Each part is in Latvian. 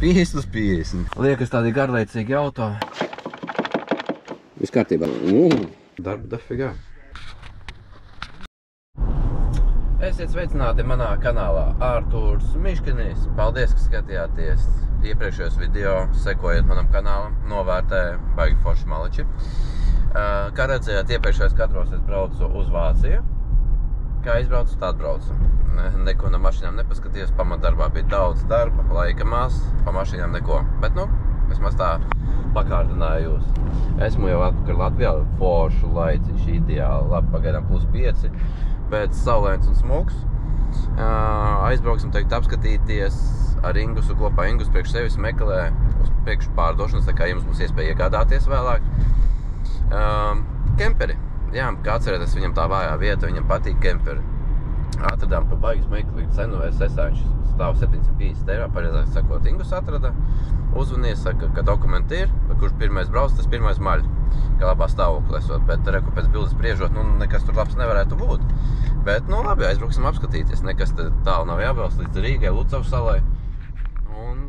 50 uz 50. Liekas tādi garlaicīgi auto. Viss kārtībā. Darba dafigā. Esiet sveicināti manā kanālā Ārtūrs Miškinis. Paldies, ka skatījāties iepriekšējos video. Sekojiet manam kanālam, novērtē baigi forši maliči. Kā redzējāt, iepriekšējos kadros es braucu uz Vāciju. Kā izbraucu, tā atbraucu. Neko no mašīnām nepaskatījos, pamatdarbā bija daudz darba, laika maz, pa mašīnām neko. Bet, vismaz tā pakārtināju jūs. Esmu jau atpakaļ Latvijā, foršu laiciņš ideāli, labi, pagaidām +5. Pēc saulēns un smuks. Aizbrauksim teikt apskatīties ar Ingusu kopā. Ingus priekš sevis meklē uz priekšu pārdošanas, tā kā jums būs iespēja iegādāties vēlāk. Kemperi. Jā, kā atcerēties, viņam tā vājā vieta, viņam patīk kemperi. Atradām pa baigi smieklīgu cenu, viņš stāv 750 €, pareizāk sakot, Ingus atrada. Uzvanies, saka, ka dokumenti ir, bet kurš pirmais brauc, tas pirmais maļ, kā labā stāvoklī esot, bet reku pēc bildes spriežot, nekas tur labs nevarētu būt. Bet, labi, aizbrauksim apskatīties, nekas tālu nav jābrauc līdz Rīgai, Lucavas salai. Un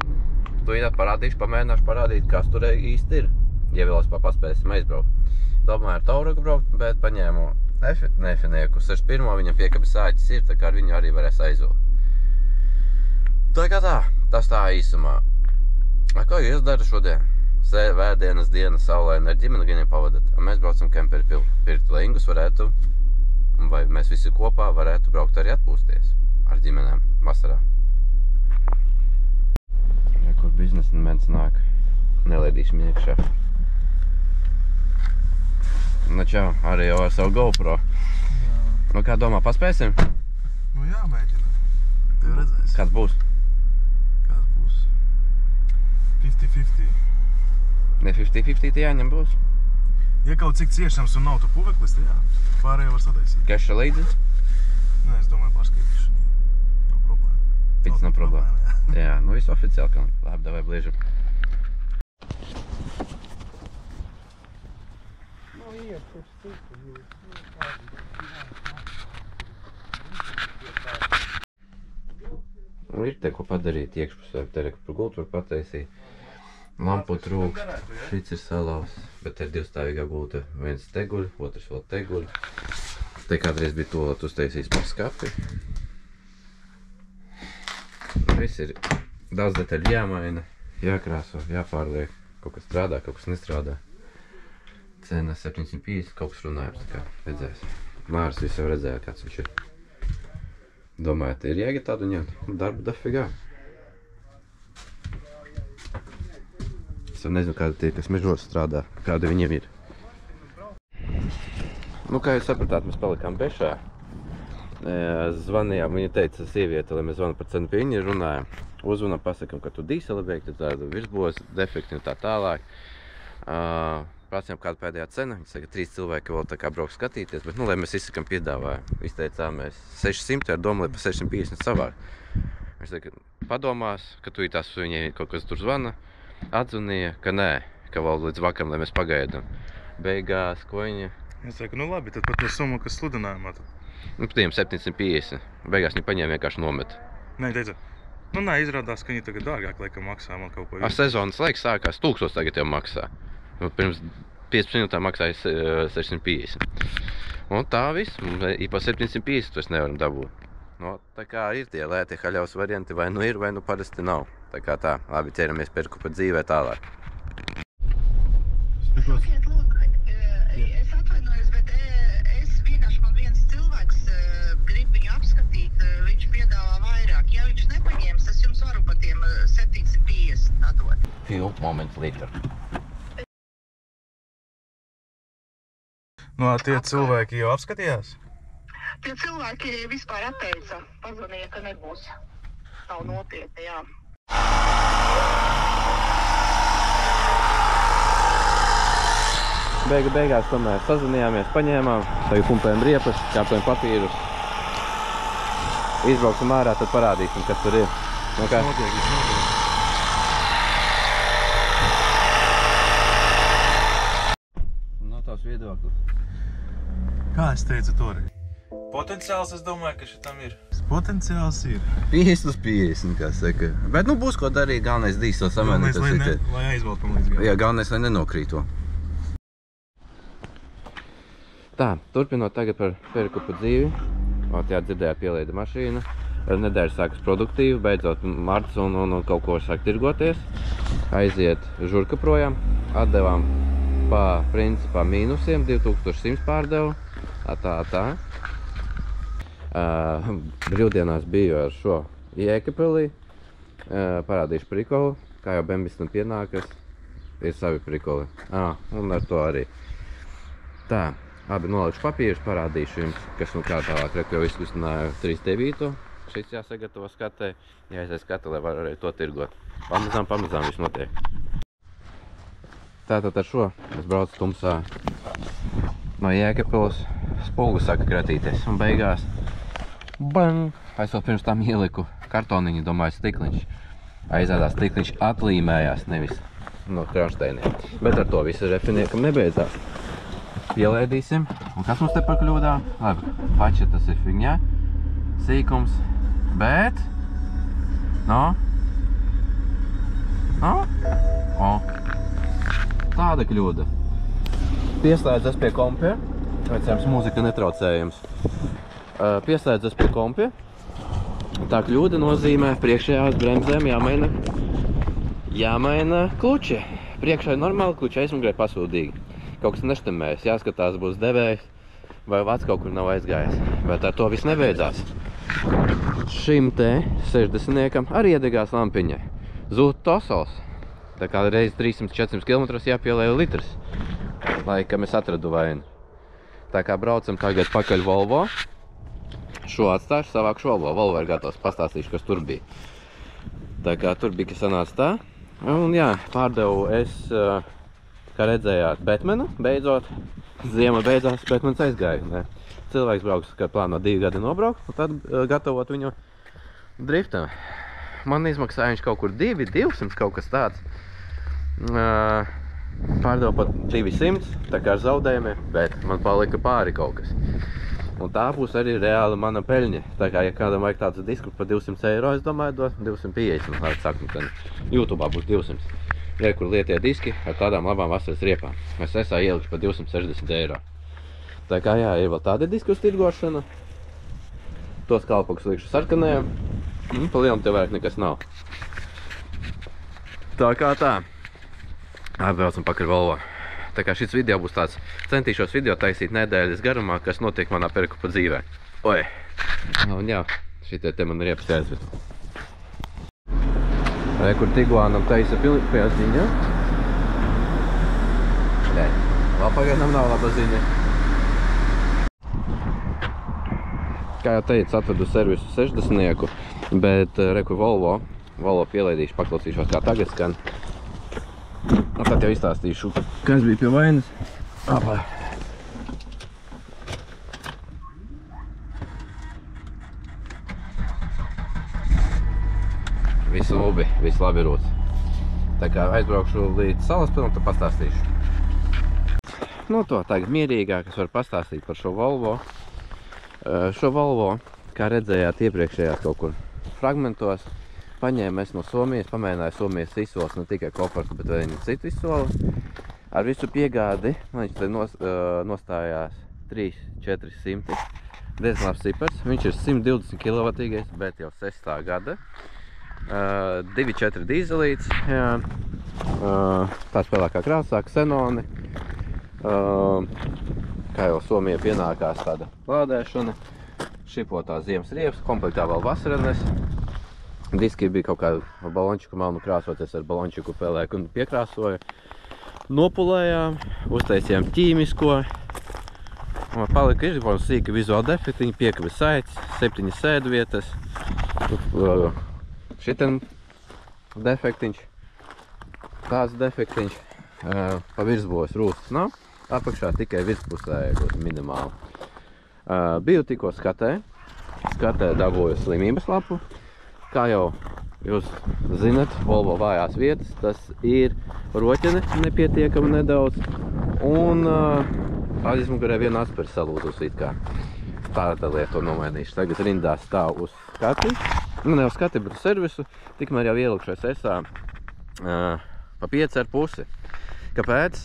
tu parādīšu, pamēģināšu parādīt, kas tur īsti ir, ja vēl es paspēsim aizbraukt. Domāju ar Tauragu braukt, bet paņēmu nefinieku 61, viņam piekabi sāķis ir, tā kā ar viņu arī varēs aizvilkt. Tā kā tā, tas tā īsumā. Ko jūs dara šodien? Vēdienas diena, saulēna ar ģimeni gan pavadat. Mēs braucam kemperi pirkt, lai Ingus varētu, vai mēs visi kopā varētu braukt arī atpūsties ar ģimenēm vasarā. Ja, kur biznesmens nāk, nelaidīsim iekšā. Čau, arī jau ar savu GoPro. Jā. Kā domā, paspēsim? Jā, mēģinām. Tev redzēs. Kāds būs? 50-50. Ne 50-50 jāņem būs? Ja kaut cik ciešams un nav tu puveklis, tad jā, pārējo var sadaisīt. Keša līdzi? Nē, es domāju pārskaitīšu. Nav problēma. Pits nav problēma. Jā, viss oficiāli, ka labi, davai bliežam. Ir te ko padarīt iekšpusē, te reku par gultu var pataisīt. Lampu trūkst, šits ir salauzts, bet te ir divstāvīgā gulta. Viens te guļ, otrs vēl te guļ. Te kādreiz bija toalet uztaisījis par skapi. Viss ir daudz detaļu jāmaina, jākrāso, jāpārliek. Kaut kas strādā, kaut kas nestrādā. Cena 750, kaut kas runājums, tā kā redzēs. Māris visu jau redzēja, kāds viņš ir. Domājat, ir jēga tādu ņemt? Darba dafigā. Es jau nezinu, kādi tie, kas mežos strādā, kādi viņiem ir. Kā jūs sapratāt, mēs palikām Bešā. Zvanījām, viņa teica sieviete, lai mēs zvanam par cenu pie viņa runājam. Uzvanam, pasakam, ka tu dīseli beigti, tādu virsbos, defekti un tā tālāk. Prasījām, kāda pēdējā cena. Viņi saka, 3 cilvēki vēl tā kā brauks skatīties, bet, lai mēs izsakam piedāvājumu. Izteicāmies 600 ar domu, lai pa 650 savāk. Viņš saka, padomās, ka tu tās viņai kaut kas tur zvana. Atzvanīja, ka nē, ka vēl līdz vakaram, lai mēs pagaidām. Beigās, ko viņa? Es saku, labi, tad pat no summa, kas sludinājumā tad. Par tiem 750. Beigās viņa paņēma vienkārši nomet. Nē, teica, izrādās, ka viņi tagad dārgāk laikam maksā man kaut ko. Ar sezonas laiks sākās 1000 tagad jau maksā. Pirms 15 minūtēm maksāja 650. Un tā viss, pa 750 to es nevaram dabūt. Tā kā ir tie lēti haļaus varianti, vai ir, vai parasti nav. Tā kā tā, labi, ķeramies perku pa dzīvē tālāk. Sakiet, lūk, es atvainojos, bet man viens cilvēks grib viņu apskatīt, viņš piedāvā vairāk. Ja viņš nepaņems, es jums varu pa tiem 750 atdot. Few moments later. Tie cilvēki jau apskatījās? Tie cilvēki vispār atteica, pazvanīja, ka nebūs. Nav nopietni, jā. Beigās tomēr sazvanījāmies, paņēmām, tagad pumpējam riepas, kārtojam papīrus. Izbrauksim ārā, tad parādīsim, kas tur ir. Notiek. No tavs viedoklis. Kā es teicu toreiz? Potenciāls, es domāju, ka šitam ir. Potenciāls ir. 50 uz 50, kā saka. Bet, nu, būs ko darīt, galvenais dīsla samainīt. Lai aizvalkam līdz galam. Jā, galvenais, lai nenokrīto. Tā, turpinot tagad par perikupu dzīvi. Jā, dzirdējāt, pielieda mašīna. Nedēļa sākas produktīvi, beidzot marts un kaut ko sāk tirgoties. Aiziet žurka projām. Atdevām pa principā mīnusiem, 2100 pārdevu. Tā. Brīvdienās biju ar šo iekapelī. Parādīšu prikolu. Kā jau bembistam pienākas, ir savi prikoli. Un ar to arī. Tā. Abi nolikšu papīrus, parādīšu jums, kas nu kā tālāk, reku jau izkustināju 3 Šis jāsagatavo skatē, jāaizies skatē, lai var arī to tirgot. Pamazām viss notiek. Tātad ar šo es braucu tumsā no Jēkabpils, spulgu saka kratīties un beigās bang! Es vēl pirms tam ieliku kartoniņu, domāju, stikliņš. Aizādās stikliņš atlīmējās, nevis no kronšteiniem. Bet ar to visu refiniekam nebeidzās. Pielēdīsim. Un kas mums te par kļūdā? Labi, pači tas ir fiņā, sīkums, bet... Tāda kļūda. Pieslēdzas pie kompja. Vecējums mūzika netraucējums. Pieslēdzas pie kompja. Tā kļūda nozīmē priekšējās bremzēm jāmaina kluči. Priekšā ir normāli kluči, aizmugurē pasūdīgi. Kaut kas neštemējas, jāskatās, būs devējs vai vats kaut kur nav aizgājis. Bet ar to viss nebeidzās. Šim te 60-niekam arī iedegās lampiņai. Zūd tosols. Tā kā reiz 300-400 km jāpielēja litrs. Laikam es atradu vainu. Tā kā braucam tagad pakaļ Volvo. Šo atstāšu, savākšu Volvo. Volvo ir gatavs, pastāstīšu, kas tur bija. Tā kā tur bija, kas sanāca tā. Un jā, pārdevu es... Kā redzējāt, Batmanu, beidzot, ziema beidzās, Batmans aizgāja. Ne? Cilvēks brauks, kā plāno 2 gadi nobraukt, un tad gatavot viņu driftam. Man izmaksāja viņš kaut kur 200 kaut kas tāds. Pārdevu pat 200, tā kā ar zaudējumiem, bet man palika pāri kaut kas. Un tā būs arī reāli mana peļņa. Tā kā, ja kādam vajag tāds diskus par 200 eiro, es domāju, dot 250, lai sākam, tad YouTube'ā būs 200. Re, kur lietie diski ar tādām labām vasaras riepām. Es ielikšu par 260 eiro. Tā kā jā, ir vēl tāda diska uz tirgošana. Tos kalpokus likšu sarkanējiem. Pa lielam tev vairāk nekas nav. Tā kā tā. Atbraucam pakaļ Volvo. Tā kā šis video būs tāds, centīšos video taisīt nedēļas garumā, kas notiek manā perikupa dzīvē. Oi! Un jā, šitie te man riepas jāizved. Re, kur Tiguanam taisa pilnīgajā ziņā. Nē, vēl pagaidām nav laba ziņa. Kā jau teicu, atvadu servisu 60-nieku, bet re, kur Volvo pielaidīšu, paklausīšos, kā tagad skan. Un tad jau izstāstīšu, kas bija pie vainas. Apā. Viss labi rūts. Tā kā aizbraukšu līdz Salaspilsam, tad pastāstīšu. Nu to, tagad mierīgāk es varu pastāstīt par šo Volvo. Šo Volvo, kā redzējāt iepriekšējās kaut kur fragmentos, paņēmu es no Somijas, pamēģināju Somijas izsoles, ne tikai kofertu, bet vēl viņu citu izsoli. Ar visu piegādi, viņš te nostājās 3-400. Diezgan labs cipars. Viņš ir 120 kW, bet jau 6. gada. 2.4 dīzelīts, tā spēlākā krāsā, ksenoni. Kā jau Somijā pienākās tāda lādēšana, šipotās ziemas riepas, komplektā vēl vasarenes. Diski bija kaut kādu balončiku melnu krāsoties ar balončiku pelēku un piekrāsoju. Nopulējām, uztaisījām ķīmisko. Palika ir sīka vizuāla defektiņa, piekabes saites, 7 sēdvietas. Šitien defektiņš, tāds defektiņš, pa virsbos rūstas nav, apakšā tikai virspusē minimāli. Biju tikko skatē dabūju slimības lapu. Kā jau jūs zinat, Volvo vājās vietas, tas ir roķene nepietiekami nedaudz un aizmugurē viena atspērs salūzus it kā. tāda lieta to nomainīšu. Tagad rindā stāv uz skati. Nu, ne uz skati, bet uz servisu. Tikmēr jau ielikšos esā pa 5,5. Kāpēc?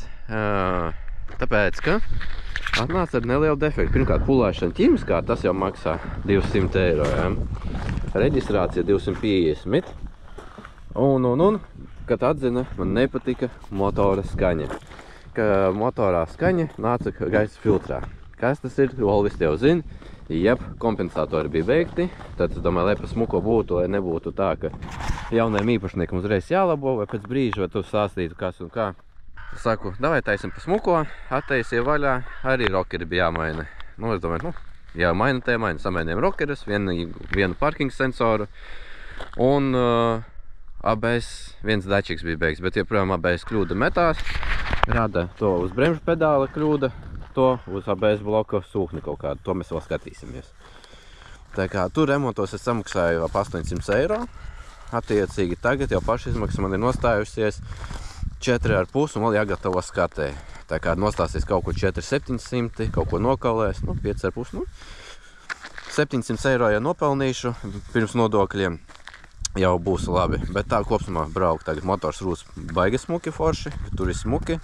Tāpēc, ka atnāca ar nelielu defektu. Pirmkārt, pulēšana ķimiskā, tas jau maksā 200 eiro. Ja? Reģistrācija 250. Un, kad atzina, man nepatika motora skaņa. Ka motorā skaņa nāca gaisa filtrā. Kas tas ir? Volvis jau zina. Jeb, kompensatori bija veikti. Tad es domāju, lai pa smuko būtu, lai nebūtu tā, ka jaunajam īpašniekam uzreiz jālabo, vai pēc brīža, vai tu stāstītu kas un kā. Saku, davai taisim pa smuko, attaisie vaļā, arī rokeri bija jāmaina. Nu, es domāju, jā, maina te, maina samainiem rokerus, vienu parking sensoru, un ABS, viens dačiks bija beigs, bet joprojām ABS kļūda metās, rada to uz bremžu pedāla kļūda, to uz ABS bloka sūkni kaut kādu, to mēs vēl skatīsimies. Tā kā tur remontos es samaksāju ap 800 eiro, attiecīgi tagad jau pašizmaksa man ir nostājusies 4,5 un vēl jāgatavo skatē. Tā kā nostāsies kaut ko 4,700, kaut ko nokalēs, 5,5, 700 eiro ja nopelnīšu pirms nodokļiem jau būs labi. Bet tā kopsumā braukt tagad motors rūs baigi smuki forši, tur ir smuki.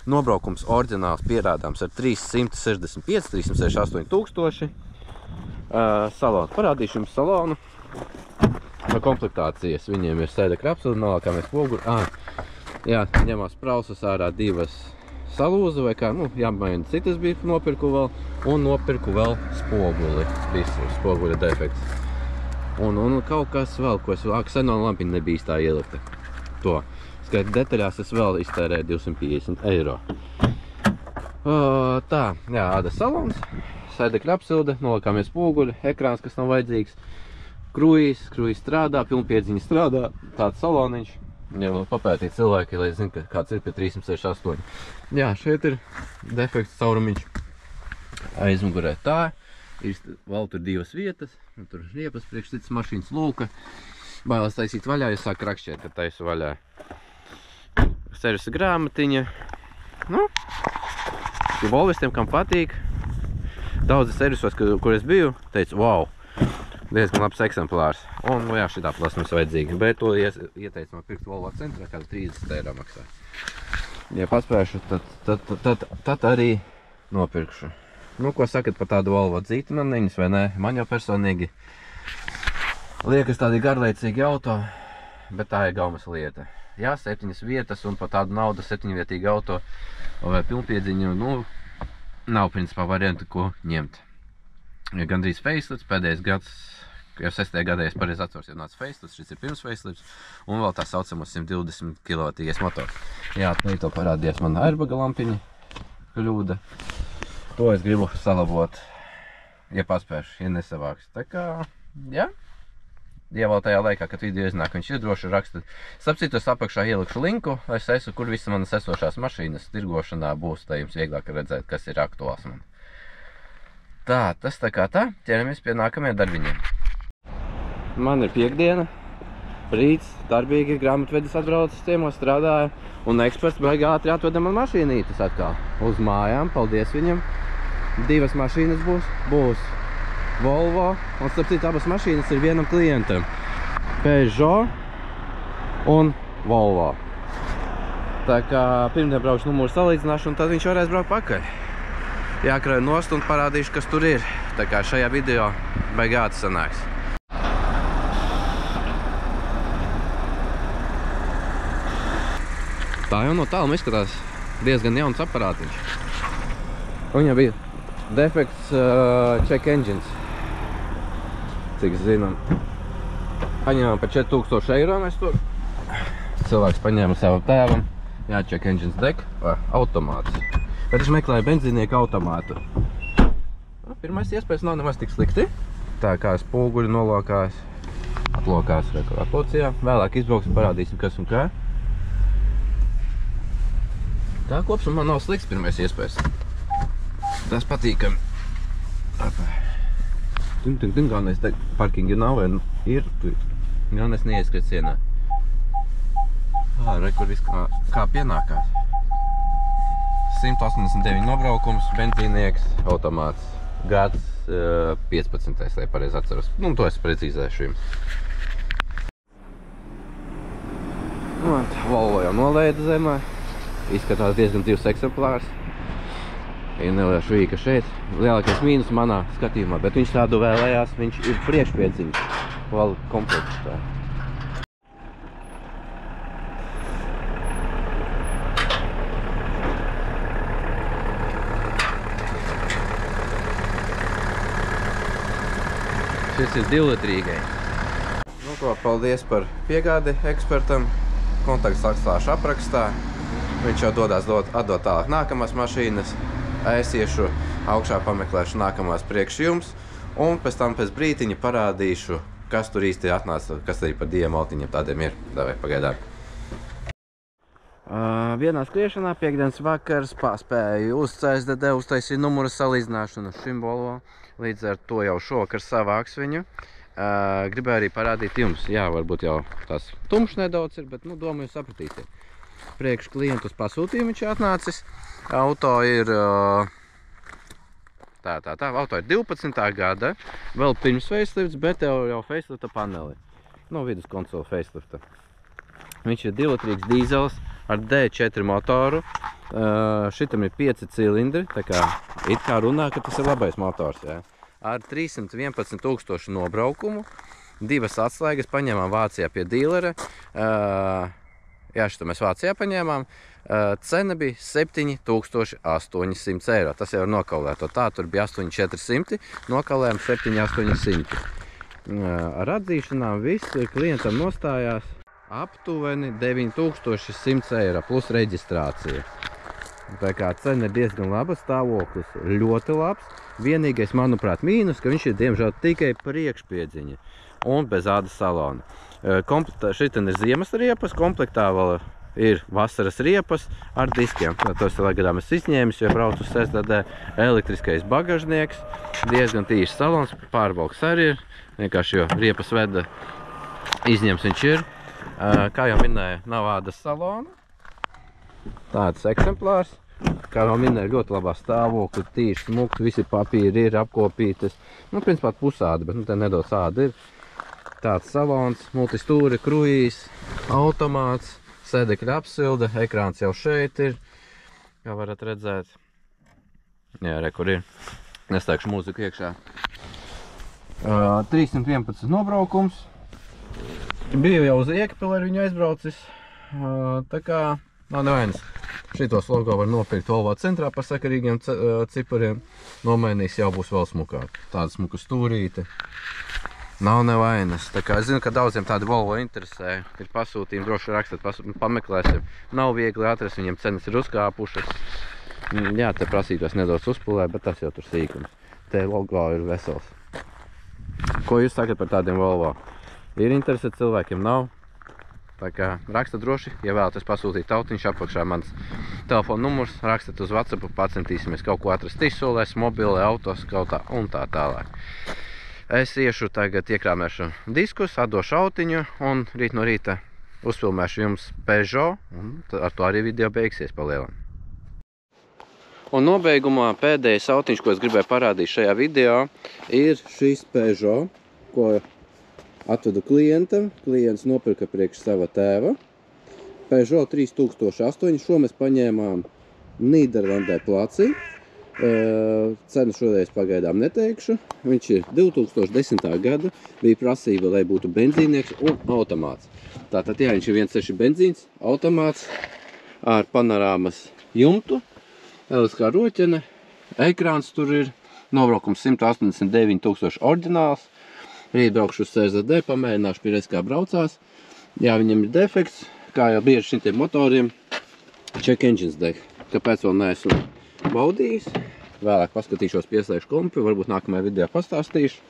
Nobraukums oriģināls pierādāms ar 365, 368 tūkstoši. Salonu. Parādīšu jums salonu. No komplektācijas viņiem ir sēdekļa apsūda, nolākāmies poguri. Jā, ņemās prausas ārā divas salūza vai kā, jāmaina citas bija, nopirku vēl, un nopirku vēl spoguli, visu spoguļa defekts. Un kaut kas vēl, ko es vēl, ksenona lampiņa nebija tā ielikta. To. Skaita detaļās es vēl iztērēju 250 eiro. Tā, jā, āda salons, sēdekļa apsilde, nolakāmies spoguļi, ekrāns, kas nav vajadzīgs, kruīz strādā, pilnpiedziņa strādā, tāds saloniņš. Jā, papētīt cilvēki, lai zina, kāds ir pie 368. Jā, šeit ir defekts caurumiņš aizmugurē. Tā, ir vēl tur divas vietas, tur riepas priekš citas mašīnas lūka. Bailās taisīt vaļā, ja sāk rakšķēt, kad taisu vaļā. Servisa grāmatiņa. Volvistiem, kam patīk. Daudzi servisos, kur es biju, teicu, wow, diezgan labs eksemplārs. Un, jā, šitā plasmas vajadzīga. Bet to ieteicu man pirkt Volvo centrā, kāda 30 eiro maksā. Ja paspēšu, tad arī nopirkšu. Ko sakat par tādu Volvo dzīti man neņas, vai ne? Man jau personīgi liekas tādi garlaicīgi auto, bet tā ir gaumas lieta. Jā, 7 vietas un par tādu naudu 7-vietīgu auto vai pilnpiedziņu, nav principā variantu, ko ņemt. Ja gandrīz facelifts, pēdējais gads, jau 6. gadā, es pareizi atceros, jau nāca facelifts, šis ir pirms facelifts, un vēl tā saucamos 120 kW motors. Jā, to parādījās man airbaga lampiņa kļūda. To es gribu salabot, ja paspēšu, ja nesavāks. Tā kā, jā, ja vēl tajā laikā, kad video iznāk, viņš ir droši raksta. Starp citu, es apakšā ielikšu linku, lai es esmu, kur visas manas esošās mašīnas tirgošanā būs, tā jums vieglāk redzēt, kas ir aktuāls man. Tā, tas tā kā tā, ķeramies pie nākamajiem darbiņiem. Man ir piekdiena, rīts, darbīgi, grāmatvedis atbraucis ciemos, strādāja, un eksperts baigi ātri atveda man mašīnītes atkal uz mājām, paldies viņam. 2 mašīnas būs Volvo, un starp citu abas mašīnas ir vienam klientam. Peugeot un Volvo. Tā kā pirmdien braukšu numuru salīdzināšu, un tad viņš varēs braukt pakaļ. Jākrauj nost un parādīšu, kas tur ir. Tā kā šajā video baigi ātri sanāks. Tā jau no tāluma izskatās diezgan jauns aparātiņš. Viņam bija defekts check engines. Cik zinām. Paņēmām par 4000 eiro mēs tur. Cilvēks paņēma savu tēvam. Jā, check engines deg. Automāts. Bet viņš meklēja benzīnieku automātu. Pirmais iespējas nav nemaz tik slikti. Tā kā spoguļi nolokās, atlokās atlocijā. Vēlāk izbrauksim, parādīsim, kas un kā. Tā kopsumā nav slikts pirmais iespējas. Tas patīkami. Galvenais parkingi nav, vai ir. Galvenais neieskriet sienā. Re, kur viss kā pienākās. 189 nobraukums, benzīnieks, automāts. Gads 15. lai pareizi atceros. Nu, to es precīzēšu jums. Volvo jau nolaida zemē. Izskatās diezgan dzīvs eksemplārs. Ir neliela švīka šeit. Lielākais mīnus manā skatījumā, bet viņš tādu vēlējās, viņš ir priekšpiedziņš. Vēl komplekts tā. Šis ir 2-litrīgais. Nu ko, paldies par piegādi ekspertam. Kontakts atstāšu aprakstā. Viņš jau dodās atdot tālāk nākamās mašīnas. Es iešu augšā pameklēšu nākamās priekš jums. Un pēc tam pēc brītiņa parādīšu, kas tur īsti atnāca, kas arī par diviem altiņiem tādiem ir. Davai, pagaidām. Vienā skriešanā piekdienas vakars paspēju uz CSDD uztaisīt numuru salīdzināšanu šim Volvo. Līdz ar to jau šovakar savāks viņu. Gribēju arī parādīt jums. Jā, varbūt jau tās tumšs nedaudz ir, bet, nu, domāju, sapratīsiet. Priekš klientu uz pasūtījumu viņš atnācis. Auto ir auto ir 12. gada, vēl pirms facelifts, bet jau facelifta paneli. No vidus konsoli facelifta. Viņš ir 2-litrīgs dīzels ar D4 motoru. Šitam ir 5 cilindri, tā kā it kā runā, ka tas ir labais motors, jā. Ar 311,000 nobraukumu, 2 atslēgas paņēmām Vācijā pie dīlera. Jā, šito mēs Vācijā paņēmām. Cena bija 7,800 eiro. Tas jau ir nokaulēto. Tā tur bija 8,400, nokaulējām 7,800. Ar atzīšanām viss klientam nostājās aptuveni 9,100 eiro plus reģistrācija. Tā kā cena ir diezgan laba, stāvoklis ļoti labs. Vienīgais, manuprāt, mīnus, ka viņš ir diemžēl tikai priekšpiedziņa un bez ādas salona. Šitien ir ziemas riepas, komplektā vēl ir vasaras riepas ar diskiem. Tos ir gadām es izņēmis, jo braucu uz CSDD elektriskais bagažnieks, diezgan tīšs salons, pārvalks arī ir, vienkārši jo riepas veda izņems viņš ir. Kā jau minēju, nav ādas salona. Tāds eksemplārs. Kā jau minēju, ļoti labā stāvokļa, tīšs, smukts, visi papīri ir apkopītas. Nu, principā pusādi, bet te nedaudz āda ir. Tāds salons, multistūri, kruīzs, automāts, sēdekļa apsilde, ekrāns jau šeit ir, kā varat redzēt. Jā, re, kur ir. Nestaikšu mūziku iekšā. 311 nobraukums. Biju jau uz Iekapili ar viņu aizbraucis. Tā kā nav nevainas. Šitos logo var nopirkt Volvo centrā par sakarīgiem cipariem. Nomainīs jau būs vēl smukāk. Tāda smuka stūrīte. Nav nevainas. Tā kā es zinu, ka daudziem tādi Volvo interesē. Ir pasūtījumi, droši rakstat, pameklēsim. Nav viegli atrast, viņiem cenas ir uzkāpušas. Jā, te prasītos nedaudz uzpulē, bet tas jau tur sīkums. Te logo ir vesels. Ko jūs sakat par tādiem Volvo? Ir interese cilvēkiem? Nav. Tā kā raksta droši, ja vēlaties pasūtīt tautiņš, apakšā mans telefona numurs, rakstat uz WhatsApp, pacentīsimies kaut ko atrast izsolēs, mobile, autos, kaut tā un tā tālāk. Es iešu tagad iekrāmēšu diskus, atdošu autiņu un rīt no rīta uzfilmēšu jums Peugeot, un ar to arī video beigsies palielam. Un nobeigumā pēdējais autiņš, ko es gribēju parādīt šajā video, ir šis Peugeot, ko atvedu klientam. Klients nopirka priekš sava tēva. Peugeot 3008. Šo mēs paņēmām Nīderlandē Placī. Cenu šoreiz pagaidām neteikšu. Viņš ir 2010. gada. Bija prasība, lai būtu benzīnieks un automāts. Tātad, jā, viņš ir 1.6 benzīns, automāts ar panorāmas jumtu, eliskā roķene, ekrāns tur ir, nobraukums 189,000 oriģināls. Rīt braukšu uz CSDD, pamēģināšu pieredzi, kā braucās. Jā, viņam ir defekts, kā jau bieži šitiem motoriem, check engines deg. Kāpēc vēl neesmu baudījis? Vēlāk paskatīšos, pieslēgšu kompi, varbūt nākamajā video pastāstīšu.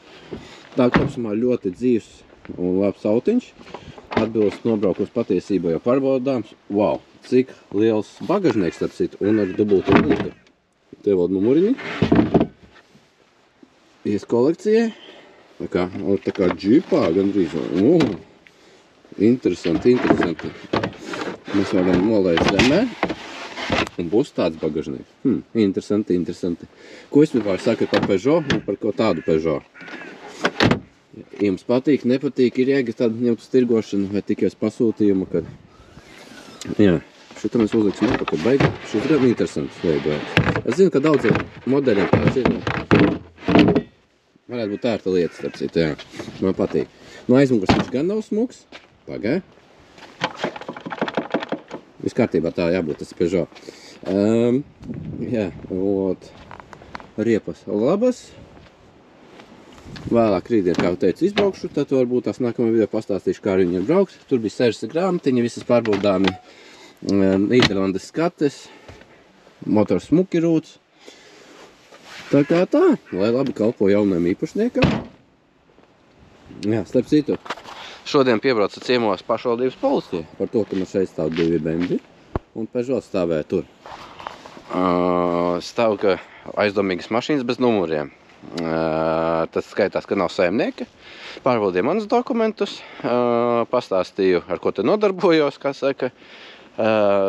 Tā kopsumā ļoti dzīvs un labs autiņš. Atbilst nobraukums patiesībā jau pārbaudāms. Wow, cik liels bagažnieks starp citu un ar dubultu lūtu. Te vēl numuriņi. Ies kolekcijai. Tā kā džipā gandrīz. Interesanti. Mēs varam nolaist zemē. Un būs tāds bagažnieks. Interesanti. Ko es vispār saku par Peugeot un par ko tādu Peugeot? Ja jums patīk, nepatīk, ir jēga tādu ņemt uz tirgošanu vai tikai uz pasūtījumu, kad... Jā, šito mēs uzliksim apakaļ beigā. Šis ir interesants veidojas. Es zinu, ka daudziem modeļiem tāds ir. Varētu būt ērta lieta, starp citu, jā. Man patīk. No aizmugurs viņš gan nav smuks. Pagai. Viss kārtībā tā jābūt, tas ir Peugeot. Jā, riepas labas. Vēlāk rītdien, kā teicu, izbraukšu, tad varbūt tās nākamajā video pastāstīšu, kā viņi ir braukt. Tur bija 6 grāmatiņi, visas pārbaudāmi Nīderlandes skates, motors smuki rūts. Tā kā tā, lai labi kalpo jaunajam īpašniekam. Jā, starp citu, šodien piebraucu ciemos pašvaldības policija par to, ka man šeit stāv 2 BMW un Peugeot stāvēja tur. Stāv, ka aizdomīgas mašīnas bez numuriem. Tas skaitās, ka nav saimnieka. Pārbaudīju manus dokumentus, pastāstīju, ar ko te nodarbojos, kā saka.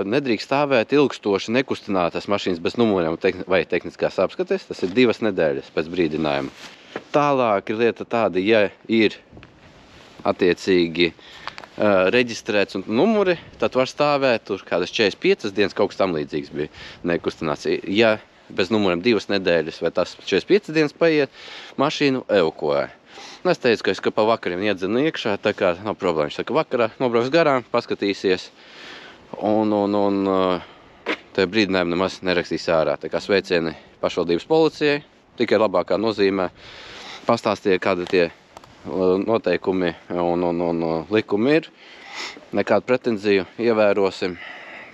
Nedrīkst stāvēt ilgstoši nekustinātas mašīnas bez numuriem vai tehniskās apskates. Tas ir 2 nedēļas pēc brīdinājuma. Tālāk ir lieta tāda, ja ir attiecīgi reģistrēts un numuri, tad var stāvēt tur kādas 45 dienas, kaut kas tam līdzīgs bija nekustināts. Ja bez numuriem 2 nedēļas vai tas 45 dienas paiet, mašīnu evakuē. Es teicu, ka pa vakariem iedzinu iekšā, tā kā nav problēma. Viņš saka, vakarā nobrauks garām, paskatīsies un te brīdinājumu nemaz nerakstīs ārā. Tā kā sveicieni pašvaldības policijai, tikai labākā nozīmē pastāstīja, kāda tie noteikumi un likumi ir. Nekādu pretenziju ievērosim.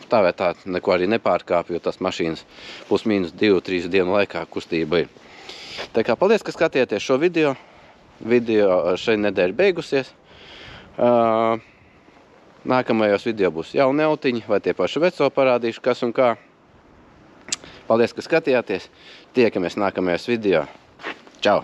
Tā vai tā neko arī nepārkāp, jo tās mašīnas plus-mínus 2-3 dienu laikā kustība ir. Tā kā paldies, ka skatījāties šo video. Video šeit nedēļa beigusies. Nākamajos video būs jauni autiņi, vai tie paši veco parādīšu, kas un kā. Paldies, ka skatījāties. Tiekamies nākamajos video. Čau!